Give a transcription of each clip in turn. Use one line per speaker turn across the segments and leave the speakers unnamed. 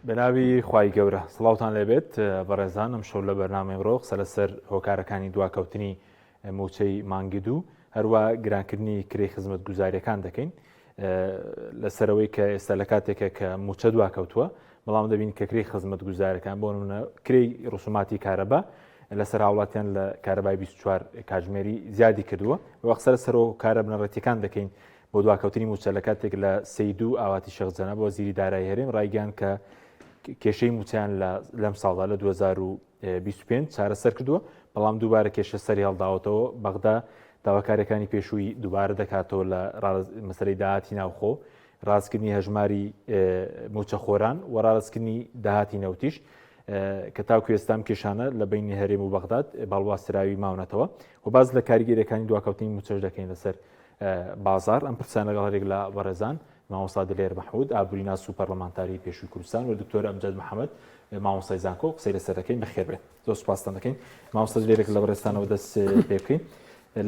بەناوی خوای گەورە سڵاوتان لێبێت بەڕێزان ئەم شەو لە بەرنامەی ڕۆ قسە لەسەر هۆکارەکانی دواکەوتنی موچەی مانگی دوو هەروە گرانکردنی کرێی خزمەت گوزاریەکان دەکەین لەسەرەوەی کە ئێستا لە کاتێکە کە موچە دواکەوتووە بەڵام دەبین کە کرێی خزمەت گوزارەکان بۆ نمونە کرێی ڕسوماتی کارەبا لەسەر هاوڵاتیان لە کارەبای 24 کاتژمێری زیادی کردووە وە قسە لەسەرەوە کارە بنەڕەتیەکان دەکەین بۆ دواکەوتنی موچە لە کاتێک لە سەیدوو ئاواتی شەخجەنە بۆ وەزیری دارایی هەرێم ڕایگەیاند کە کێشەی موچیان لەم ساڵدا لە 2025 چارەسەر کردووە بەڵام دووبارە کێشە سەری هەڵداوەتەوە بەغدا داواکاریەکانی پێشووی دووبارە دەکاتەوە لە مەسەلەی داهاتی ناوخۆ ڕاستکردنی هەژماری موچەخۆران و ڕاستکردنی داهاتی نەوتیش کە تاوکو ئێستام کێشانە لە بینی هەرێم و بەغداد باڵواستراوی ماونەتەوە و باز لە کاریگەریەکانی دواکەوتنی موچەش دەکەین لەسەر بازار ئەم پرسیانە لەگەڵ هەرێک لە بەڕێزان مامۆستا دلێر مەحموود ئابووریناس و پەرلەمانتاری پێشووی کوردستان و دکتۆر ئەمجەد محەممەد مامۆستای زانکۆ قسەی لەسەر دەکەین بەخێر بێت زۆر سوپاسان دەکەین مامۆستا دلێرێک لە بەڕێستانەوە دەست پێ بکەین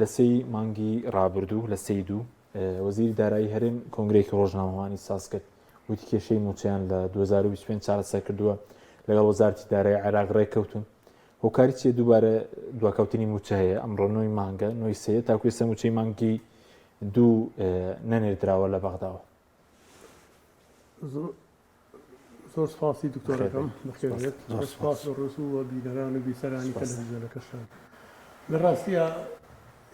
لە سەی مانگی ڕابردوو لە سەیدوو وەزیری دارایی هەرێم کۆنگرێکی ڕۆژنامەوانی ساز کرد وتی کێشەی موچیان لە 2025 چارەسەر کردووە لەگەڵ وەزارەتی دارایی عێراق ڕێککەوتون هۆکاری چیە دووبارە دواکەوتنی موچە هەیە ئەمڕۆ نۆی مانگە نۆی سەیە تاکو ئێستا موچەی مانگی دوو نەنێردراوە لە بەغداوە
زۆر سپاسی دکتۆرەکەم بەخێرێت سپاس بە ڕۆژ و بیگەران و بیسەرانی تەلەڤیزیۆنەکەشان لە ڕاستیە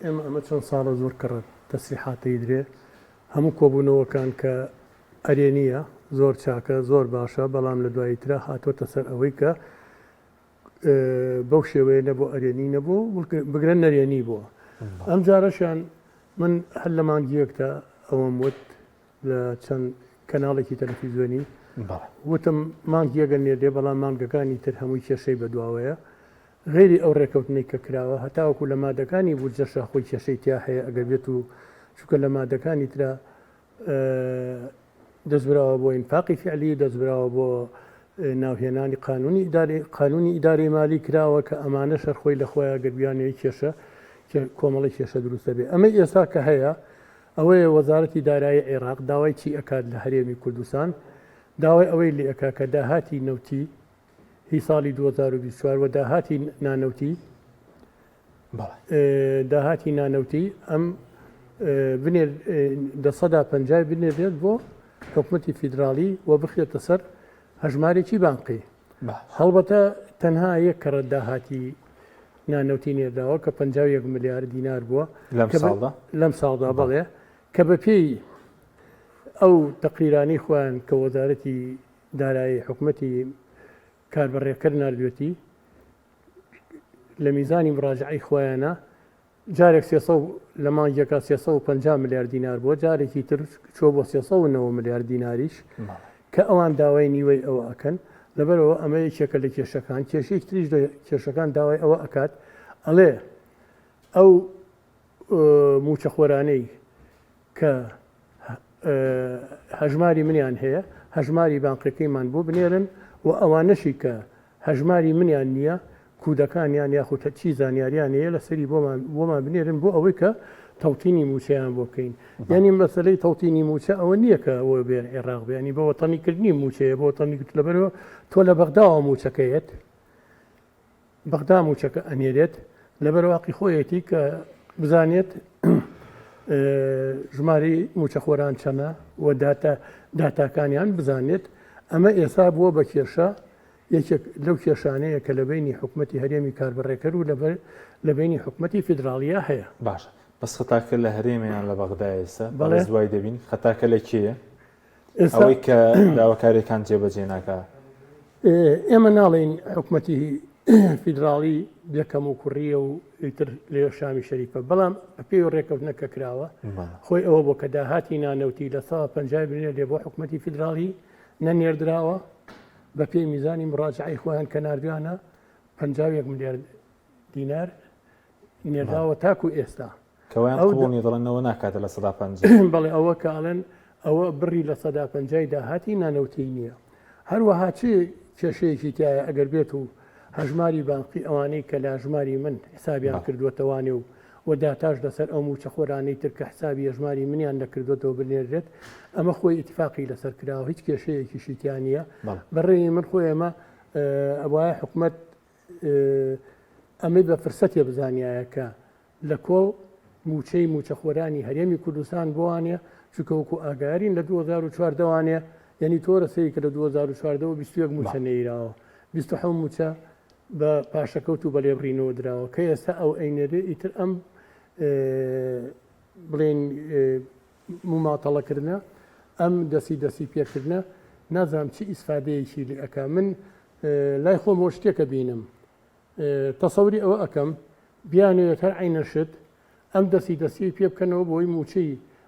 ئێمە ئەمە چەند ساڵە زۆر کەڕێت تەسریحاتی درێ هەموو کۆبوونەوەکان کە ئەرێنیە زۆر چاکە زۆر باشە بەڵام لە دوایی ترا هاتوۆتە سەر ئەوەی کە بەو شێوەیە نەبوو ئەرێنی نەبوو بگرن نەرێنی بووە ئەم جارەشان من هەر لە مانگیەکدا ئەوەم وت لە چەند کەناڵێکی تەلەڤیزیۆنی وتم مانگی ئەگەر نێردێ بەڵام مانگەکانی تر هەمووی کێشەی بەدواوەیە غێری ئەو ڕێکەوتنەی کە کراوە هەتاوەکو لە مادەکانی بودجەشە خۆی کێشەی تیا هەیە ئەگەر بێت و چونکە لە مادەکانی ترا دەستبراوە بۆ ئینفاقی فعلی دەستبراوە بۆ ناوهێنانی قانونی ئیداری مالی کراوە کە ئەمانە شەرخۆی لە خۆیان گەربیانەوەی کێشە کۆمەڵی کێشە دروستە بێ ئەمە ئێستا کە هەیە ئەوەیە وەزارەتی دارایی عێراق داوای چی ئەکات لە هەرێمی کوردستان داوای ئەوەی لێ ئەکا کە داهاتی نەوتی هی ساڵی 2024 و داهاتی نانەوتی داهاتی نانەوتی ئەم بنێر 150 بنێرێت بۆ حکوومەتی فیدراالی و بخێتە سەر هەژمارێکی بانقی هەڵبەتە تەنها یەک کەڕەت داهاتی نانەوتی نێرداوە کە 51 ملیارد دینار بووە لەم ساڵدا بەڵێ کە بە پێی ئەو تەقریرانی خوان کە وەزارەتی دارایی حکوومەتی کاربڕێکرد نردوێتی لە میزانی مراجعی خۆیانە جارێک لە مانگیەکە 350 ملیارد دینار بووە جارێکی تر چۆ بۆ 309 ملیارد دیناریش کە ئەوان داوای نیوەی ئەوە ئەکەن لەبەرەوە ئەمە یەکێکە لە کێشەکان کێشەی تریش کێشەکان داوای ئەوە ئەکات ئەڵێ ئەو موچەخۆرانەی کە هەژماری منیان هەیە هەژماری بانقەکەیمان بۆ بنێرن و ئەوانەشی کە هەژماری منیان نییە کودەکانیان یاخود چی زانیاریان هەیە لەسەری بۆمان بنێرن بۆ ئەوەی کە تەوتینی موچەیان بۆ بکەین یعنی مەسەلەی تەوتینی موچە ئەوە نییە کە ئەوە بێن عێراق بێنی بە وەتەنیکردنی موچەیە بۆ وەتەنیکرد لەبەرەوە تۆ لە بەغداوە موچەکەیت بەغدا موچەکە ئەنێرێت لەبەرواقی خۆیەتی کە بزانێت ژماری موچەخۆران چەمە و داتاکانیان بزانێت ئەمە ئێستا بووە بە کێشە یەکێک لەو کێشانەیە کە لە بینی حکوومەتی هەرێمی کاربڕێکەر و لە بینی حکوومەتی فیدراالیە هەیە
باشە بەس خەتاکە لە هەرێمیان لە بەغدا ئێستا بەڵێ دوای دەبین خەتاکە لە کێیە ئەوەی کە داواکاریەکان جێبەجێ ناکات
ئێمە ناڵێن حکوومەتی فیدراالی یەکەم و کوڕیە و ئیتر لێ شامی شەریفە بەڵام پێی ڕێکەوتنەکە کراوە خۆی ئەوە بۆ کە داهاتی نانەوتی لە 150 بنێر لێ بۆ حکوومەتی فیدراالی نەنێردراوە بە پێی میزانی مراجعی خۆیان کە نردویانە 51 ملیارد دینار نێرداوە تاکو ئێستا
کەوایان قبوڵنی دەڵێنەوە ناکاتە لە 150
بەڵێ ئەوە کاڵێن ئەوە بڕی لە 150 داهاتی نانەوتی نییە هەروەها چی کێشەیەکی تایە ئەگەر بێت و هەژماری بانقی ئەوانەی کە لە ژماری من حسابیان کردووەتەوانێ و و داتاش لەسەر ئەو موچە خۆرانەی تر کە حسابی هەژماری منیان نەکردوێتەوە بنێرێت ئەمە خۆی ئیتفاقی لەسەر کراوە هیچ کێشەیەکیشی تیان نیە بەڕێی من خۆی ئەمە ئەوایە حکوومەت ئەمەی بە فرسەتێ بزانایە کە لە کۆڵ موچە خۆرانی هەرێمی کوردستان بۆوانە چکەوەکو ئاگارین لە 2014 وانە یعنی تۆرە سەری کە لە 2014 21 موچە نەیراوە 27 موچە بە پاشەکەوت و بەلێبڕینەوە درراوە کە ئێستا ئەو ئەینەرێ ئیتر ئەم بڵێن مماتەڵەکردە ئەم دەستی پێکردە نازانم چی ئیسفادەیەکی لێ ئەکا من لای خۆم بۆ شتێکە بینم تەسەوری ئەوە ئەەکەم بیانوێت هەر عینەشت ئەم دەستی پێ بکەنەوە بۆی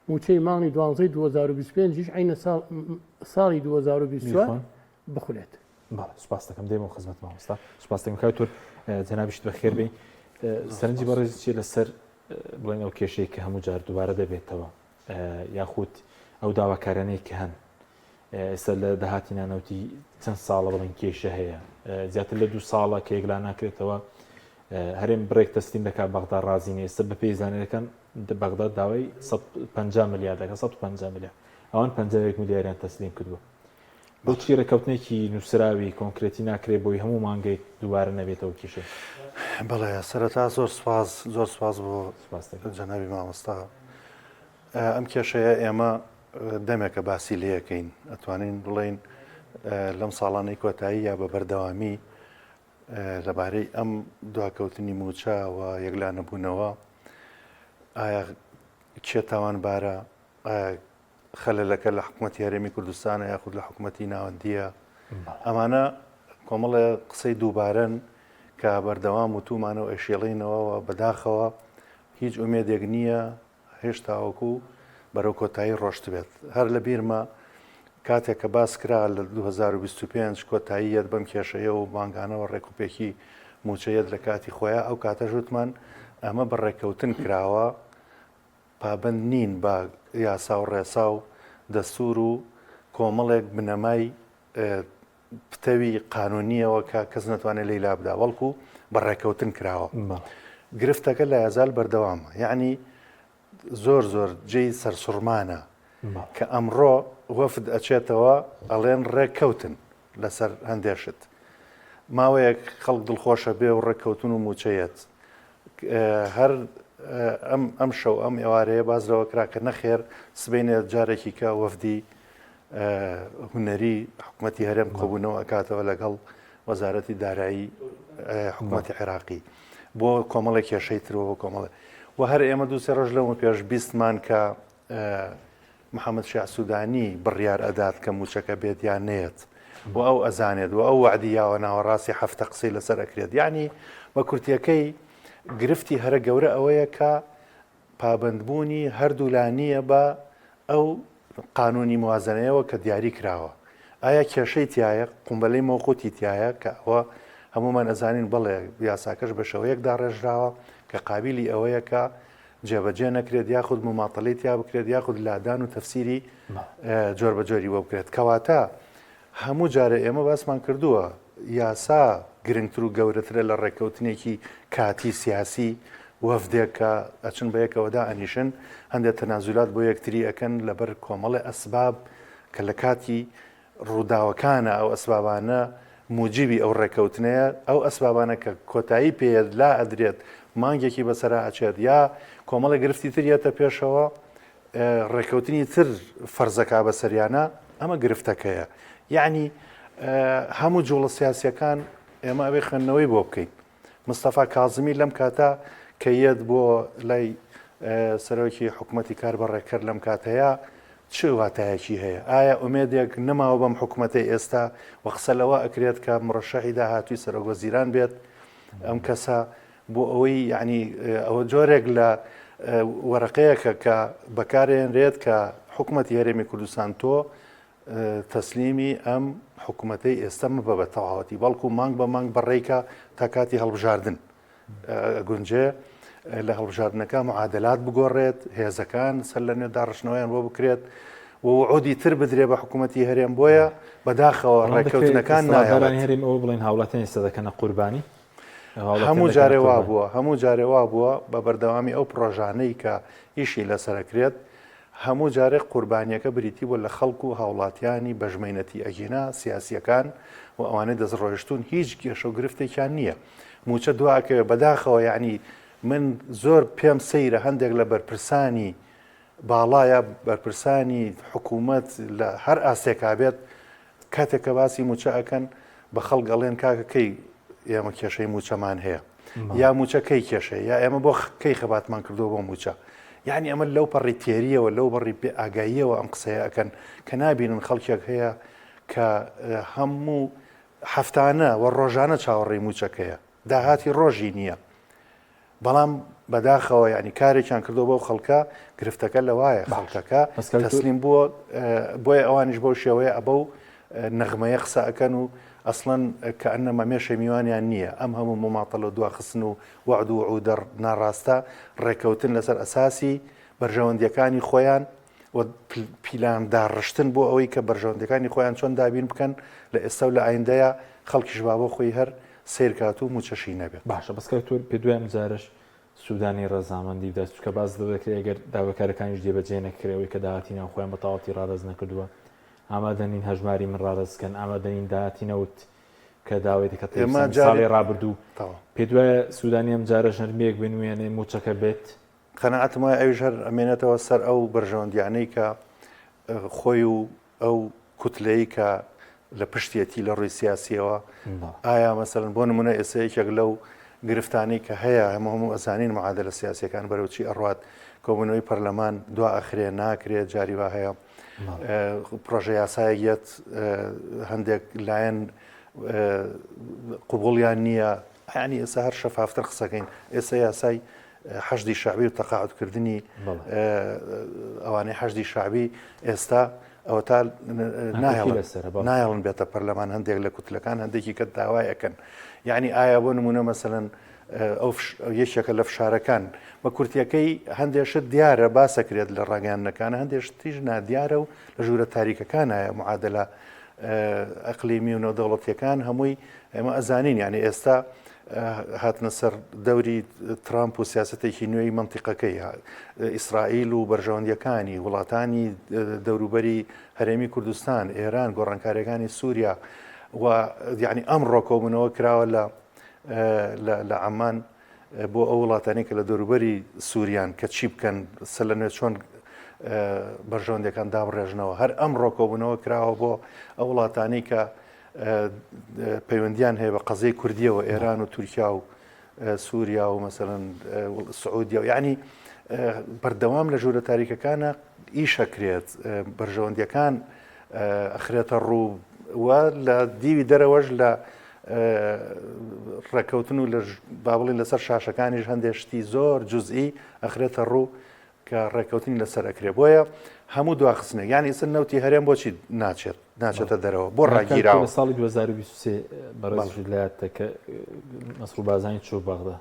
موچەی ماڵی 2025 هیچ عینە ساڵی 2020 بخولێت.
سپاس دەکەم دێمەوە خزمەت مامۆستا سپاس دەکەم کاوتور جەنابیشت بەخێر بێ سەرنجی بەڕێز چیە لەسەر بڵێن ئەو کێشەیە کە هەموو جار دووبارە دەبێتەوە یاخود ئەو داواکارانەی کە هەن ئێستا لە داهاتی نانەوتی چەند ساڵە بڵێن کێشە هەیە زیاتر لە 2 ساڵە کە یەکلا ناکرێتەوە هەرێم بڕێک تەستیم دەکات بەغدا ڕازینە ئێستا بە پێی زانێرەکان بەغدا داوای 150 میلیارد دەکات 150 میلیارد ئەوان 50 میلیاردیان تەسلیم کردووە بۆ چی ڕێکەوتنێکی نووسراوی کۆنکرێتی ناکرێت بۆی هەموو مانگەی دووبارە نەبێتەوە کێشە.
بەڵێ سەرەتا زۆر سپاس بۆ جەنابی مامۆستا ئەم کێشەیە ئێمە دەمێکە باسی لەکەین ئەتوانین بڵێن لەم ساڵانەی کۆتایی یا بە بەردەوامی لەبارەی ئەم دواکەوتنی موچە و یەکلا نەبوونەوە ئایا کێ تاوانبارە خەلەلەکە لە حکوومەتی هەرێمی کوردستانە یاخود لە حکوومەتی ناوەندیە ئەمانە کۆمەڵە قسەی دووبارەن کە بەردەوام و تومانەوە ئەشێڵینەوە بەداخەوە هیچ ئومێدێک نییە هێشتاوەکو بەرەو کۆتایی ڕۆشت بێت هەر لە بیرمە کاتێک کە باس کرا لە 2025 کۆتاییەت بەم کێشەیە و بانگانەوە ڕێکوپێکی موچەیەت لە کاتی خۆیان ئەو کاتە ژوتمان ئەمە بەڕێکەوتن کراوە پابند نین بە یاسا و ڕێسا و دەستور و کۆمەڵێک بنەمای پتەوی قانونیەوە کە کەس نەتوانێت لەیلا بدا وەڵکو بەڕێکەوتن کراوە گرفتەکە لە یازال بەردەوامە یعنی زۆر جێی سەرسوڕمانە کە ئەمڕۆ وەفد ئەچێتەوە ئەڵێن ڕێککەوتن لەسەر هەندێشت ماوەیەک خەڵک دڵخۆشە بێ و ڕێککەوتن و موچەیەت هەر ئەم شەو ئەم ئێوارەیە بازرەوە کرا کە نەخێر سبینێت جارێکی کە وەفدی هونەری حکوومەتی هەرێم کۆبوونەوە ئەکاتەوە لەگەڵ وەزارەتی دارایی حکوومەتی عێراقی بۆ کۆمەڵێک کێشەی ترەوە کۆمەڵێ و هەر ئێمە 2-3 ڕۆژ لەوە پێش بیستمان کە محەممەد شیع سوودانی بڕیار ئەدات کە موچەکە بێت یان نێت و ئەو ئەزانێت و ئەو وعدیاوە ناوەڕاستی هەفتە قسەی لەسەر ئەکرێت یعنی بە کورتیەکەی گرفتی هەرە گەورە ئەوەیە کە پابندبوونی هەردوو لانیە بە ئەو قانونی موازنەیەوە کە دیاری کراوە ئایا کێشەی تایە قومبەلەی مۆقوتی تایە کە ئەوە هەمومان ئەزانین بڵێ یاساکەش بە شەوەیەکدا ڕێژراوە کە قابلی ئەوەیە کە جێبەجێ نەکرێت یاخود مماتەڵی تیا بکرێت یاخود لادان و تەفسیری جۆر بە جۆری وە بکرێت کەواتە هەموو جارە ئێمە باسمان کردووە یاسا گرنگتر و گەورەترە لە ڕێککەوتنێکی کاتی سیاسی وەفدێک کە ئەچن بە یەکەوەدا ئەنیشن هەندێک تەنازولات بۆ یەکتری ئەەکەن لەبەر کۆمەڵی ئەسباب کە لە کاتی ڕووداوەکانە ئەو ئەسبابانە موجیبی ئەو ڕێککەوتنەیە ئەو ئەسبابانە کە کۆتایی پێت لا ئەدرێت مانگێکی بەسەرا ئەچێت یا کۆمەڵی گرفتی تریەتە پێشەوە ڕێککەوتنی تر فەرزەکا بەسەریانە ئەمە گرفتەکەیە یعنی هەموو جوڵە سیاسیەکان ئێمە ئەوێ خوێندنەوەی بۆ بکەین مستەفا کازمی لەم کاتە کە یەت بۆ لای سەرۆکی حکوومەتی کار بەڕێکرد لەم کاتەیە چ واتایەکی هەیە ئایا ئومێدێک نەماوە بەم حکوومەتی ئێستا و قسە لەوە ئەکرێت کە مڕەشەحی داهاتووی سەرۆکوەزیران بێت ئەم کەسە بۆ ئەوەی یعنی ئەوە جۆرێک لە وەرەقەیەکە کە بەکارێنرێت کە حکوومەتی هەرێمی کوردستان تۆ تەسلیمی ئەم حکوومەتەی ئێستا مەبە بە تەواوەتی بەڵکو مانگ بە مانگ بەڕێیکە تا کاتی هەڵبژاردن گونجێ لە هەڵبژاردنەکە معادلات بگۆڕێت هێزەکان سەر لە نوێ داڕشنەوەیان بۆ بکرێت و عودی تر بدرێ بە حکوومەتی هەرێم بۆیە بەداخەوە ڕێککەوتنەکان نایە
هەرێم ئەوە بڵێن هاوڵاتیان ئێستا دەکەنە قوربانی
هەموو جارێ وا بووە هەموو جارێ وا بووە بە بەردەوامی ئەو پرۆژانەی کە ئیشی لەسەرەکرێت هەموو جارێک قوربانیەکە بریتی بۆ لە خەڵکو و هاوڵاتیانی بەژمێنەتی ئەگینا سیاسیەکان و ئەوانەی دەستڕۆیشتون هیچ گێشە و گرفتێکیان نییە موچە دواکەوێ بەداخەوە یعنی من زۆر پێم سەیرە هەندێک لە بەرپرسانی باڵایە بەرپرسانی حکوومەت لە هەر ئاستێکا بێت کاتێککە باسی موچە ئەکەن بە خەڵک ئەڵێن کاکەکەی ئێمە کێشەی موچەمان هەیە یا موچەکەی کێشەیە یا ئێمە بۆ کەی خەباتمان کردو بۆ موچە یعنی ئەمە لەو پەڕی تێریەوە لەو بەڕی ئاگاییەوە ئەم قسەیە ئەکەن کە نابینن خەڵکێک هەیە کە هەموو هەفتانە و ڕۆژانە چاوەڕێی موچەکەیە داهاتی ڕۆژی نییە بەڵام بەداخەوە ینی کارێکیان کردو بۆ خەڵکە گرفتەکە لەوایە خەڵکەکە تەسلیم بووە بۆیە ئەوانیش بەو شێوەیە ئەبە و نەغمەیە قسە ئەەکەن و ئەسڵەن کە ئەنەمە مێشە میوانیان نییە ئەم هەموو مماڵە دواخستن و وعد و عودەر ناڕاستە ڕێکەوتن لەسەر ئەساسی بەرژەوەندیەکانی خۆیان و پیلان داڕشتن بۆ ئەوەی کە بەرژەوەندەکانی خۆیان چۆن دابین بکەن لە ئێستا و لە ئایندەیە خەڵکیش با بۆ خۆی هەر سیرکات و موچەشی نەبێت
باشە بەسکە تۆ پێ دوایم جارش سوودانی ڕەزامەندی دەست کە باز دەکرێت ئەگەر داواکارەکانیش جێبەجێ نەکرێەوەی کە داهاتینە خۆیان بە تەواوەتی ڕادەز نەکردووە ئامادەنین هەژماری من ڕادەستکەن ئامادەنین داهاتینەوت کە داوای دەکەت ساڵی ڕابردوو پێ دوایە سوودانی ئەم جارە ژەرمەیەک بنوێنێ موچەکە بێت
قەنەعەتم وایە ئەویش هەر ئەمێنێتەوە سەر ئەو بەرژەوەندیانەی کە خۆی و ئەو کوتلەی کە لە پشتێتی لە ڕووی سیاسیەوە ئایا مەسەرن بۆ نمونە ئێسەیەکێک لەو گرفتانی کە هەیە هەموو ئەزانین معادلە سیاسیەکان بەرەوچی ئەڕات کۆبوونەوەی پەرلەمان دو ئاخرێ ناکرێت جاری وا هەیە پرۆژە یاسایەت هەندێک لایەن قوبوڵیان نییە ینی ئێستا هەر شەفافتر قسەکەین ئێستا یاسای حەشدی شعبی و تەقاعدکردنی ئەوانەی حەشدی شعبی ئێستا ئەوە تا نایڵن بێتە پەرلەمان هەندێک لە کوتلەکان هەندێکی کە داوای ئەەکەن یعنی ئایا بۆ نمونە مەسەرەن ئەو یەکێکە لە فشارەکان بە کورتیەکەی هەندێشت دیارە باسەکرێت لە ڕاگەیانەکان هەندێشتیش نادیارە و لە ژوورە تاریکەکانایە معادلە ئەقلیمی و نەودەوڵەتیەکان هەمووی ئێمە ئەزانین یعنی ئێستا هاتنە سەر دەوری ترامپ و سیاستێکی نوێی منتیقەکەی ئیسرائیل و بەرژەوەندیەکانی وڵاتانی دەوروبەری هەرێمی کوردستان ئێران گۆڕانکاریەکانی سووریا و یعنی ئەمڕۆ کۆبوونەوە کراوە لە عەمان بۆ ئەو وڵاتانی کە لە دەوروبەری سووریان کە چی بکەن سە لە نوێ چۆن بەرژەوەندەکان دابڕێژنەوە هەر ئەمڕۆ کۆبوونەوە کراوە بۆ ئەو وڵاتانی کە پەیوەندیان هەیە بە قەزەی کوردیەوە ئێران و تورکیا و سووریا و مەسەرەن سعودیا و یعنی بەردەوام لە ژوورە تاریکەکانە ئیشەکرێت بەرژەوەندیەکان ئەخرێتە ڕوو وە لە دیوی دەرەوەش لە ڕێکەوتن و لە بابڵین لەسەر شاشەکانیش هەندێشتی زۆر جوزئی ئەخرێتە ڕوو کە ڕێکەوتنی لەسەر ئەکرێ بۆیە هەموو دواخستنە یانی سن نەوتی هەرێم بۆچی ناچێتە دەرەوە بۆ ڕاگیراوە
لە ساڵی 2023 بەڕێزی لایەتە کە مەسروور بازانی چوو بەغدا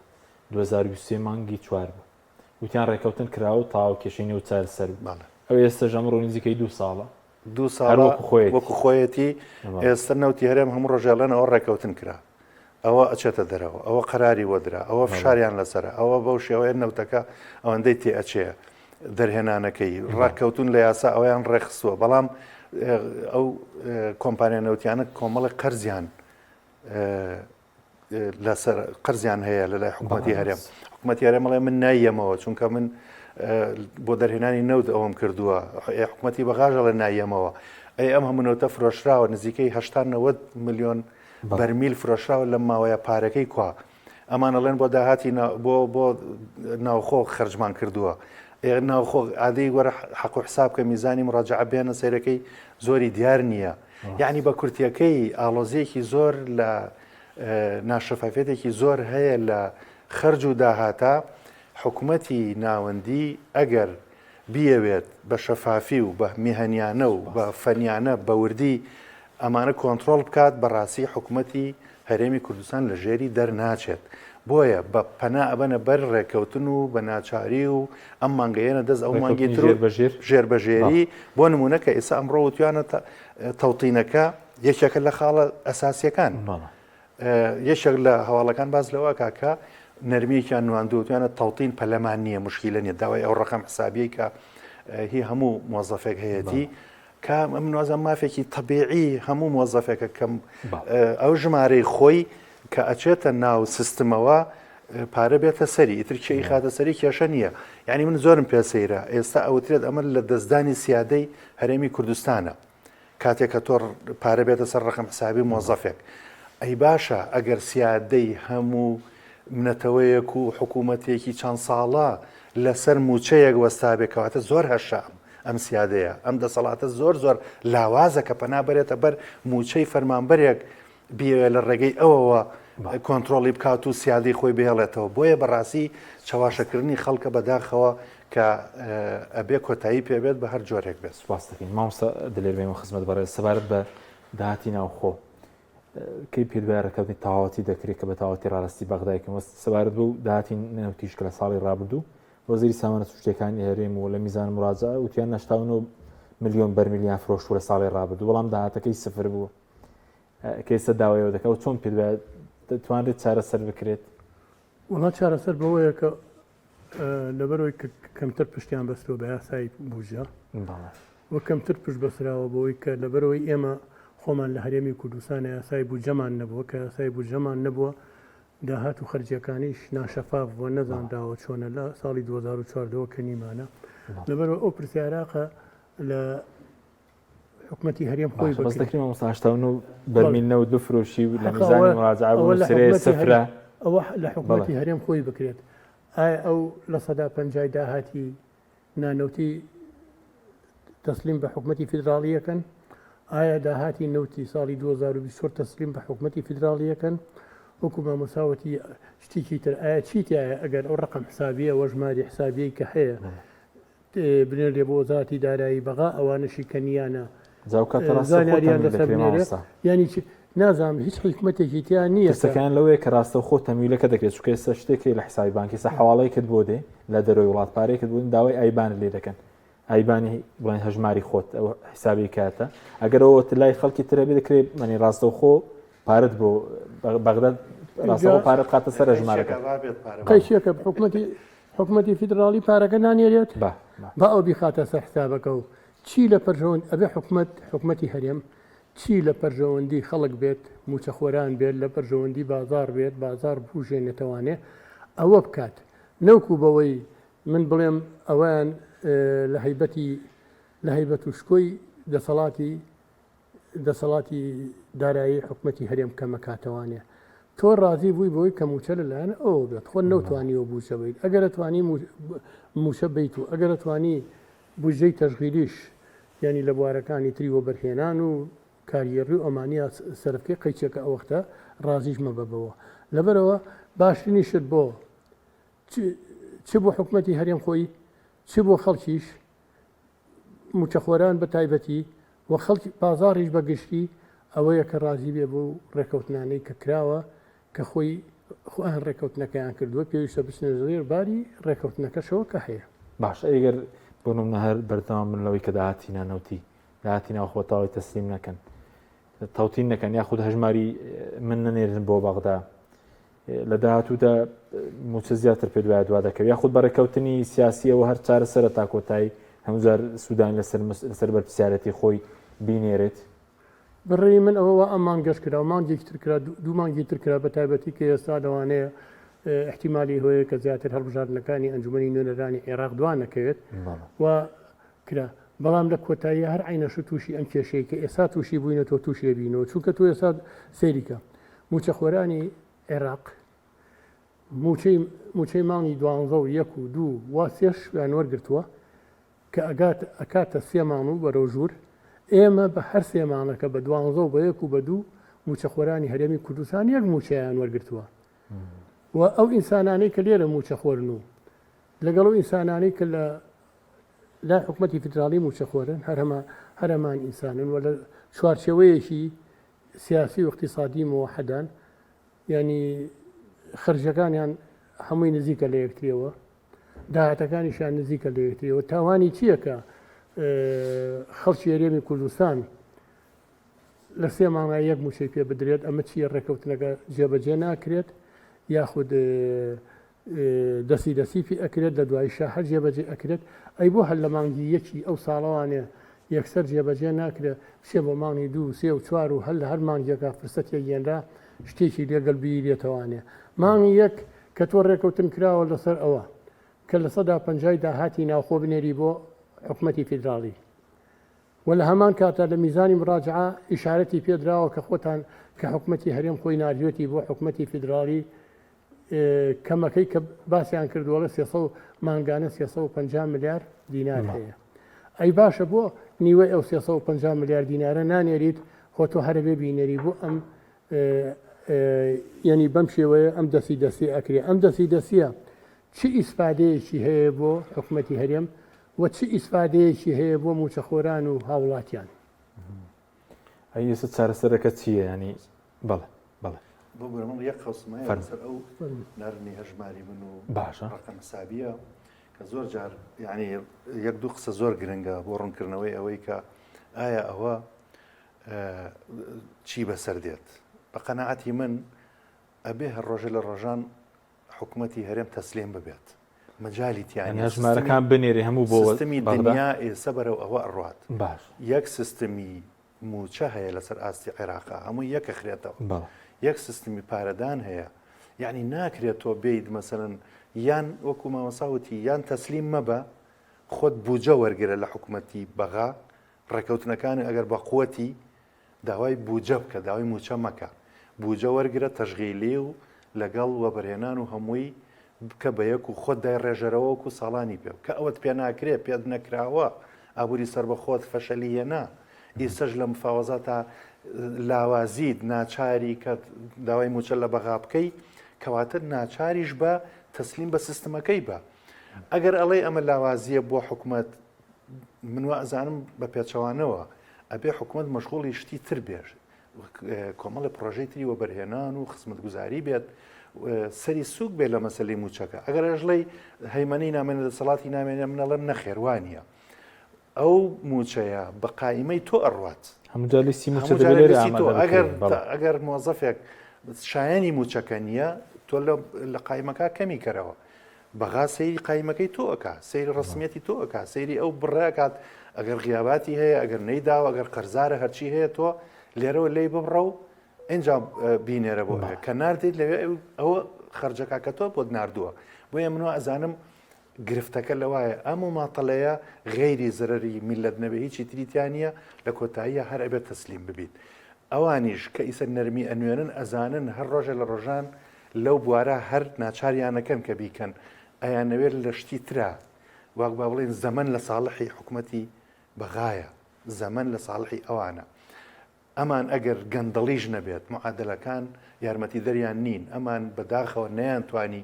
2023 مانگی 4 بوو وتیان ڕێکەوتن کراوە تاو کێشەی و چار سەر ئەو ئێستا ژەمڕۆ نزیکەی 2 ساڵە
2 ساڵ وەکو خۆیەتی ئێستا نەوتی هەرێم هەموو ڕۆژێڵەن ئەوە ڕێکەوتن کرا ئەوە ئەچێتە دەرەوە ئەوە قەراری وەدرا ئەوە فشاریان لەسرە ئەوە بەو شێوەیە نەوتەکە ئەوەندەی تێ ئەچێ دەرهێنانەکەی ڕاکەوتون لە یاسا ئەویان ڕێخستووە بەڵام ئەو کۆمپانیا نەوتیانە کۆمەڵی قەرزیان لەسەر قەرزیان هەیە لەلای حکوومەتی هەرێم حکوومەتی هەرێمەڵێ من نایەمەوە چونکە من بۆ دەرهێنانی نەوت ئەوم کردووە حکوومەتی بەغاژە لە نایەمەوە ئەی ئەم هەموو نەوتە فرۆشراوە نزیکەی 80 ملیۆن بەرمیل فرۆشراوە لە ماوەیە پارەکەی کوا ئەمانەڵێن بۆ داهاتی بۆ ناوخۆ خەرجمان کردووە ناوخۆ ئادەی وەرە حەق و حساب کە میزانی مڕاجعە بێنە سەیرەکەی زۆری دیار نییە یعنی بە کورتیەکەی ئاڵۆزیەکی زۆر لە ناشەفافێتێکی زۆر هەیە لە خەرج و داهاتە حکوومەتی ناوەندی ئەگەر بیەوێت بە شەفافی و بە میهەنیانە و بە فەنیانە بە وردی ئەمانە کۆنتترۆل بکات بەڕاستی حکوومەتی هەرێمی کوردستان لە ژێری دەرناچێت بۆیە بە پەنا ئەبەنە بەر ڕێکەوتن و بە ناچاری و ئەم مانگەیەنە دەست ئەو مانگی تر ژێربەژێری بۆ نمونە کە ئێستا ئەمڕۆ وتوانە تەوتینەکە یەکێکە لە خاڵە ئەساسیەکان یەشێک لە هەواڵەکان باز لەوە کاکە نەرمیێکیان نواندووتیانە تەوتین پەلەمان نییە مشکیلە نیە داوای ئەو ڕقم حسابی کە هی هەموو موظفێک هەیەتی کە ئەم نوازە مافێکی طبیعی هەموو موظفێکە کەم ئەو ژمارەی خۆی کە ئەچێتە ناو سیستمەوە پارە بێتە سەری ئیترکیی خاتە سەری کێشە نییە یعنی من زۆرم پێسەیرە ئێستا ئەوترێت ئەمە لە دەستدانی سیادەی هەرێمی کوردستانە کاتێک کە تۆ پارە بێتە سەر ڕقم حسابی موظفێک ئەی باشە ئەگەر سیادەی هەموو منەتەوەیەک و حکوومەتێکی چەند ساڵە لەسەر موچەیەک وەستا بێکەواتە زۆر هەشام ئەم سیادەیە ئەم دەسەڵاتە زۆر لاوازە کە پەنا بەرێتە بەر موچەی فەرمانبەرێک بێ لە ڕێگەی ئەوەوە کۆنتترۆلی بکات و سیادی خۆی بهێڵێتەوە بۆیە بەڕاستی چاواشەکردنی خەڵکە بەداخەوە کە ئەبێ کۆتایی پێبێت بە هەر جۆرێک بێت
سپاس دەکەین مامۆستا دلێربێمە خزمەت بەڕێز سەبارەت بە داهاتی ناوخۆ کەی پێدوایڕەکەوتنی تاواتی دەکرێت کە بە تاواتی ڕاستی بەغدایکەم سەبارەت بوو داهاتی نەوتیش کە لە ساڵی ڕابردوو وەزیری سامانە سوشتەکانی هەرێم و لە میزان مڕاجە وتیان 89 ملیۆن بەرمیلیان فرۆشت لە ساڵی ڕابردوو بەڵام داهاتەکەی سفر بوو کەیسە داوایەوە دەکەوت چۆن پێدوایە دەتوانرێت چارەسەر بکرێت
وڵات چارەسەر بەوەیە کە لەبەرەوەی کەمتر پشتیان بەستەوە بە یاسای بوجە وە کەمتر پشت بەسراوە بۆی کە لەبەرەوەی ئێمە خۆمان لە هەرێمی کوردستانە یاسای بوجەمان نەبووە کە یاسای بوجەمان نەبووە داهات و خەرجیەکانیش ناشەفاف بووە نەزانداوە چۆنە لە ساڵی 2014 کە نیمانە لەبەرەوە ئەو پرسیاراقە لە حکومەتی هەرێم خۆی
بەس دەکرێت مامۆستا بەرمیل نەوت بفرۆشی و لە میزانی مراجعە بوو سرێ سفرە
ئەوە لە حکومەتی هەرێم خۆی بکرێت ئایا ئەو لە سەدا پەنجای داهاتی نانەوتی تەسلیم بە حکومەتی فیدراڵیەکەن ئایا داهاتی نەوتی ساڵی 2024 تەسلیم بە حکومەتی فیدراڵیەکەن وەکو مامۆساوەتی شتێکی تر ئایا چیتیایە ئەگەر ئەو ڕقم حسابیە وە ژماری حسابیەی کە هەیە بنێرێ بۆ وەزارەتی دارایی بەغا ئەوانەشی کەنیانە زانیاریان لەسەر بنێرێت ینی نازانم هیچ حکومەتێکی تیان نییە
سەکان لەوەیە کە ڕاستە خۆ تەمیلەکە دەکرێت چکە ئێستا شتێکی لە حسابی بانکی سە حواڵەی کرد بۆ دێ لە دەرەوەی وڵات پارەی کرد بوون داوای ئایبان لێ دەکەن ئایبانی بڵێن هەژماری خۆت ئەو حسابی کاتە ئەگەر ئەوە لای خەڵکی ترە بێ دەکرێت منی ڕاستە خۆ پارت بۆ بەغداد ڕاستەوە پارەت قاتە سەر ژمارەکە
قەیشێکە حکومەتی فیدراڵی پارەکە نانێرێت با ئەو بیخاتە سەر حسابەکە و چی لە پەرژەوەند ئەبێ حکومەتی هەرێم چی لە پەرژەوەندی خەڵک بێت موچەخۆران بێت لە پەرژەوەندی بازار بێت بازار بژێنێتەوانێ ئەوە بکات نەوکو بەوەی من بڵێم ئەویان لە هەیبەت و شکۆی دەسەڵاتی دارایی حکومەتی هەرێم کەمەکاتەوانێ تۆ ڕازی بووی بۆی کە موچە لەلایەن ئەوە بێت خۆ نەوتوانیەوە بووچە بیت ئەگەر توانی موچە بیت و ئەگەر توانی بژەی تەشغیلیش ینی لە بوارەکانی تری وە بەرهێنان و کاریێڕی و ئەمانیا سەرفکەی قەیچێکە ئەوەختە ڕازیشمە بەبەوە لەبەرەوە باشترینی شت بۆ چ بۆ حکومەتی هەرێم خۆی چ بۆ خەڵکیش موچەخۆران بە تایبەتی و خەڵکی بازاڕیش بەگشتی ئەوەیە کە ڕازی بێ بۆ ڕێکەوتنانەی کە کراوە کە خۆی خۆیان ڕێکەوتنەکەیان کردووە پێویستە بچنە زێر باری ڕێکەوتنەکەشەوە کە هەیە
باش ئەگەر بۆنم هەر بەردەوام من لەوەی کە داهاتی نانەوتی داهاتی ناوخۆتاوی تەسلیم نەکەن تەوتین نەکەن یاخود هەژماری من نەنێرن بۆ بەغدا لە داهاتوودا موچە زیاتر پێ دوای دوا دەکەوێت یاخود بەڕێکەوتنی سیاسیەوە هەر چارەسەرە تا کۆتایی هەمووزار سوودان لەسەر بەرپرسیارەتی خۆی بینێرێت
بڕێی من ئەوە ئەمان گەشت کرا و مانگێکی تر کرا دوو مانگی تر کرا بە تایبەتی کە ئێستا دەوانەیە احتیمالی هۆیە کە زیاتر هەڵبژاردنەکانی ئەنجومەنی نوێنەرانی عێراق دوان نەکەوێت و کرا بەڵام لە کۆتایی هەر عینەش تووشی ئەم کێشەیە کە ئێستا تووشی بووینە تۆ تووشی بینەوە چونکە تۆ ئێستا سەیریکە موچەخۆرانی عێراق موچەی مانگی 12 و 1 و 2 وا سێش یان وەرگرتووە کە ئەکاتە 3 مانگ و بەرەو ژوور ئێمە بە هەر 3 مانگەکە بە 12 و بە 1 و بە 2 موچەخۆرانی هەرێمی کوردستان یەک موچەیان وەرگرتووە و ئەو ئینسانانەی کە لێرە موچەخۆرن و لەگەڵ ئەو ئینسانانەی کە لە حکومەتی فیدراڵی موچەخۆرن هەرەمان ئینسانن و لە چوارچێوەیەکی سیاسی و اقتصادی موحەدان ینی خەرجەکانیان هەمووی نزیکە لە یەکتریەوە داهاتەکانیشیان نزیکە لە یەکتریەوە تاوانی چییە کە خەڵکی هەرێمی کوردستان لە سێ مانگای یەک موچەی پێ بدرێت ئەمە چیە ڕێکەوتنەکە جێبەجێ ناکرێت یاخود دەستی پێ ئەکرێت لە دوای شاهر جێبەجێ ئەکرێت ئەی بۆ هەر لە مانگی یەکی ئەو ساڵەوانێ یەکسەر جێبەجێ ناکرێت پشێ بۆ مانگی 2 3 و 4 و هەر لە هەر مانگیەکە فرسەتێک گێنرا شتێکی لێگەڵ بیرێتەوانێ مانگی یەک کە تۆ ڕێکەوتن کراوە لەسەر ئەوە کە لە 150 داهاتی ناوخۆ بنێری بۆ حکوومەتی فیدراڵی و لە هەمان کاتە لە میزانی مراجعە ئیشارەتی پێدراوە کە خۆتان کە حکوومەتی هەرێم خۆی ناردوێتی بۆ حکوومەتی فیدراڵی کەمەکەی کە باسییان کردووە لە 300 مانگانە 350 میلیارد دینار هەیە ئەی باشە بۆ نیوەی ئەو 350 میلیارد دینارە نانێریت خۆ تۆ هەرەبێ بینێری بۆ ئەم ینی بەم شێوەیە ئەم دەستی ئەکرێ ئەم دەستیە چی ئیسپادەیەکی هەیە بۆ حکوومەتی هەرێم و چی ئیسپادەیەکی هەیە بۆ موچەخۆران و هاوڵاتیان
ئەی ئێستا چارەسەرەکە چییە ینی بەڵێ
بۆ من یەک خەوسمایە لەسەر ئەو نەرنی هەژماری من و
باشە
ڕقەمە سابیە کە زۆر جار یعنی یەک دوو قسە زۆر گرنگە بۆ ڕوونکردنەوەی ئەوەی کە ئایا ئەوە چی بەسەر دێت بە قەنەعەتی من ئەبێ هەر ڕۆژە لە ڕۆژان حکوومەتی هەرێم تەسلیم ببێت مەجای تیانی
هەژمارەکان بنێری هەموو بۆ
سیستمی دنیا ئێستا بەرەو ئەوە ئەڕوات
باش
یەک سیستمی موچە هەیە لەسەر ئاستی عێراقا هەموو یەکە خرێتەوە یەک سیستمی پارەدان هەیە یعنی ناکرێت تۆ بێیت مەسەرەن یان وەکو مامەساوتی یان تەسلیم مەبە خۆت بوجە وەرگرە لە حکوومەتی بەغا ڕێکەوتنەکانی ئەگەر بە قووەتی داوای بوجە بکە داوای موچە مەکە بوجە وەرگرە تەشغیلی و لەگەڵ وەبەرهێنان و هەمووی بکە بە یەک و خۆت دای ڕێژەرەوە و ساڵانی پێ کە ئەوەت پێ ناکرێت پێت نەکراوە ئابووری سەر بە خۆت فەشەلیەنا ئیسەش لە مفاوەزە تا لاوازید ناچاری کە داوای موچە لە بەغا بکەی کەواتە ناچاریش بە تەسلیم بە سیستمەکەی بە ئەگەر ئەڵێ ئەمە لاوازیە بۆ حکوومەت منوە ئەزانم بە پێچەوانەوە ئەبێ حکوومەت مەشغوڵی شتی تر بێژ کۆمەڵی پرۆژەی تری وەبەرهێنان و خزمەتگوزاری بێت سەری سوک بێت لە مەسەلەی موچەکە ئەگەر ئەژڵەی هەیمەنی نامێنە دەسەڵاتی نامێنە منەڵێم نەخێوانیە ئەو موچەیە بە قایمەی تۆ ئەڕوات ئەگەر مۆزەفێک شایانی موچەکە نییە تۆ لە قایمەکە کەمی کەرەوە بەغا سەیری قایمەکەی تۆئکە سەیری ڕسمیەتی تۆئکە سەیری ئەو بڕاکات ئەگەر غیاباتی هەیە ئەگەر نەیداوە ئەگەر قەرزارە هەرچی هەیە تۆ لێرەوە لی ببڕە و ئینجا بینێرە بۆ کە ناردیت لەوێ ئەوە خەرجەکە کە تۆ بۆت نردووە بۆیە منوە ئەزانم گرفتەکە لەوایە ئەم و ماتەڵەیە غەیری زەرەری میلەت نەبێ هیچی تریتیانە لە کۆتاییە هەر ئەبێت تەسلیم ببیت ئەوانیش کە ئیسە نەرمی ئەنوێنن ئەزانن هەر ڕۆژە لە ڕۆژان لەو بوارە هەر ناچاریانەکەن کە بیکەن ئەیانەوێت لە شتی ترا واک با بڵێن زەمن لە ساڵحی حکوومەتی بەغایە زەمن لە ساڵحی ئەوانە ئەمان ئەگەر گەندەڵیش نەبێت معادلەکان یارمەتی دەریان نین ئەمان بەداخەوە نەیانتوانی